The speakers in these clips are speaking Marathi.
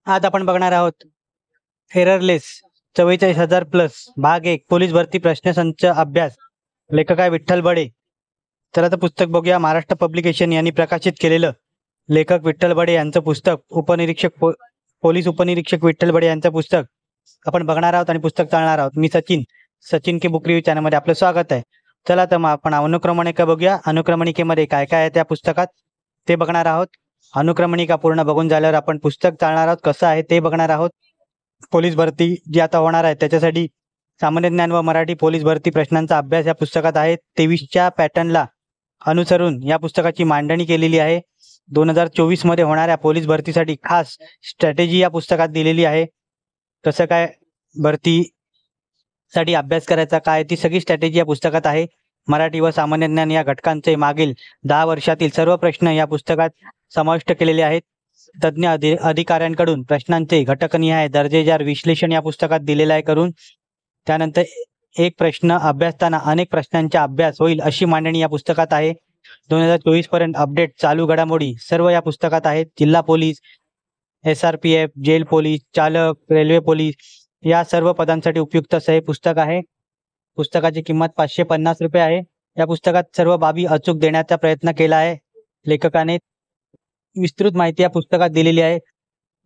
आज आपण बघणार आहोत एररलेस 44,000 प्लस भाग 1 पोलीस भरती प्रश्नसंच अभ्यास. लेखक आहे विठ्ठल बडे. चला तर पुस्तक बघूया. महाराष्ट्र पब्लिकेशन यांनी प्रकाशित केलेलं लेखक विठ्ठल बडे यांचं पुस्तक पोलीस उपनिरीक्षक विठ्ठल बडे यांचं पुस्तक आपण बघणार आहोत आणि पुस्तक चालणार आहोत. मी सचिन के बुक रिव्ह्यू चॅनलमध्ये आपलं स्वागत आहे. चला तर मग आपण अनुक्रमणिका बघूया. अनुक्रमणिकेमध्ये काय काय आहे त्या पुस्तकात ते बघणार आहोत. अनुक्रमणिका पूर्ण बघून झाल्यावर आपण पुस्तक चालणार आहोत कसं आहे ते बघणार आहोत. पोलीस भरती जी आता होणार आहे त्याच्यासाठी सामान्य ज्ञान व मराठी पोलीस भरती प्रश्नांचा अभ्यास या पुस्तकात आहे. 23च्या पॅटर्नला अनुसरून या पुस्तकाची मांडणी केलेली आहे. 2024 मध्ये होणाऱ्या पोलीस भरतीसाठी खास स्ट्रॅटेजी या पुस्तकात दिलेली आहे. कसं काय भरतीसाठी अभ्यास करायचा काय ती सगळी स्ट्रॅटेजी या पुस्तकात आहे. मराठी व सामान्य ज्ञान या घटकांचे मागील 10 वर्षातील सर्व प्रश्न या पुस्तकात समाविष्ट केलेले आहेत. तज्ज्ञ अधिकाऱ्यांकडून प्रश्नांचे घटकनिहाय दर्जेदार विश्लेषण या पुस्तकात दिलेलं आहे करून. त्यानंतर एक प्रश्न अभ्यासताना अनेक प्रश्नांचा अभ्यास होईल अशी मांडणी या पुस्तकात आहे. 2024 पर्यंत अपडेट चालू घडामोडी सर्व या पुस्तकात आहेत. जिल्हा पोलीस, SRPF, जेल पोलीस, चालक, रेल्वे पोलीस या सर्व पदांसाठी उपयुक्त असं हे पुस्तक आहे. पुस्तकाची किंमत 550 रुपये आहे. या पुस्तकात सर्व बाबी अचूक देण्याचा प्रयत्न केला आहे लेखकाने. विस्तृत माहिती या पुस्तकात दिलेली आहे.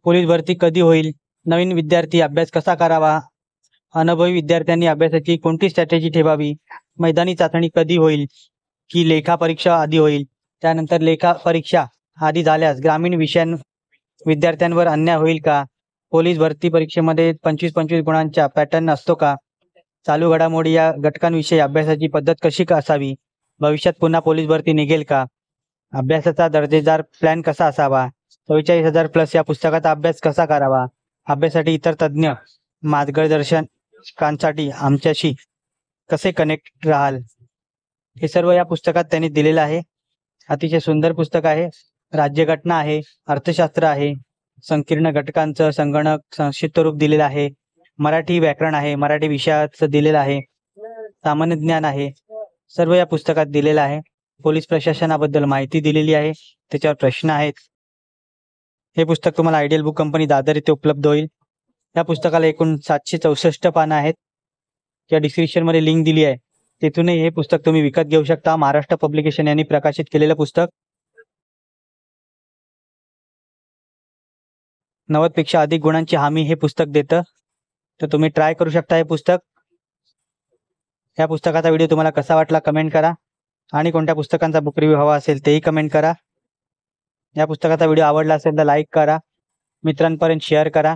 पोलीस भरती कधी होईल, नवीन विद्यार्थी अभ्यास कसा करावा, अनुभवी विद्यार्थ्यांनी अभ्यासाची कोणती स्ट्रॅटेजी ठेवावी, मैदानी चाचणी कधी होईल की लेखा परीक्षा आधी होईल, त्यानंतर लेखा परीक्षा आधी झाल्यास ग्रामीण विद्यार्थ्यांवर अन्याय होईल का, पोलीस भरती परीक्षेमध्ये 25-25 गुणांचा पॅटर्न असतो का, चालू घडामोडी या घटकांविषयी अभ्यासाची पद्धत कशी असावी, भविष्यात पुन्हा पोलीस भरती निघेल का, अभ्यासाचा दर्जेदार प्लॅन कसा असावा, 44,000 प्लस या पुस्तकाचा अभ्यास कसा करावा, अभ्यासासाठी इतर तज्ज्ञ मार्गदर्शकांसाठी आमच्याशी कसे कनेक्ट राहाल, हे सर्व या पुस्तकात त्यांनी दिलेलं आहे. अतिशय सुंदर पुस्तक आहे. राज्यघटना आहे, अर्थशास्त्र आहे, संकीर्ण घटकांचं संगणक संक्षिप्त रूप दिलेलं आहे, मराठी व्याकरण आहे, मराठी विषयाचं दिलेलं आहे, सामान्य ज्ञान आहे, सर्व या पुस्तकात दिलेलं आहे. पोलीस प्रशासनाबद्दल माहिती दिलेली आहे, त्याच्यावर प्रश्न आहेत. हे पुस्तक तुम्हाला आयडियल बुक कंपनी दादर इथे उपलब्ध होईल. या पुस्तकाला एकूण 764 पानं आहेत. या डिस्क्रिप्शनमध्ये लिंक दिली आहे, तिथूनही हे पुस्तक तुम्ही विकत घेऊ शकता. महाराष्ट्र पब्लिकेशन यांनी प्रकाशित केलेलं पुस्तक 90 पेक्षा अधिक गुणांची हमी हे पुस्तक देतं, तर तुम्ही ट्राय करू शकता हे पुस्तक. या पुस्तकाचा व्हिडिओ तुम्हाला कसा वाटला कमेंट करा, आणि कोणत्या पुस्तकांचा बुक रिव्ह्यू हवा असेल तेही कमेंट करा. या पुस्तकाचा व्हिडिओ आवडला असेल तर लाईक करा, मित्रांपर्यंत शेअर करा,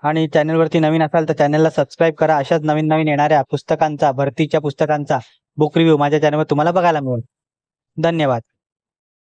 आणि चॅनलवरती नवीन असाल तर चॅनलला सबस्क्राईब करा. अशाच नवीन येणाऱ्या पुस्तकांचा भरतीच्या पुस्तकांचा बुक रिव्ह्यू माझ्या चॅनलवर तुम्हाला बघायला मिळेल. धन्यवाद.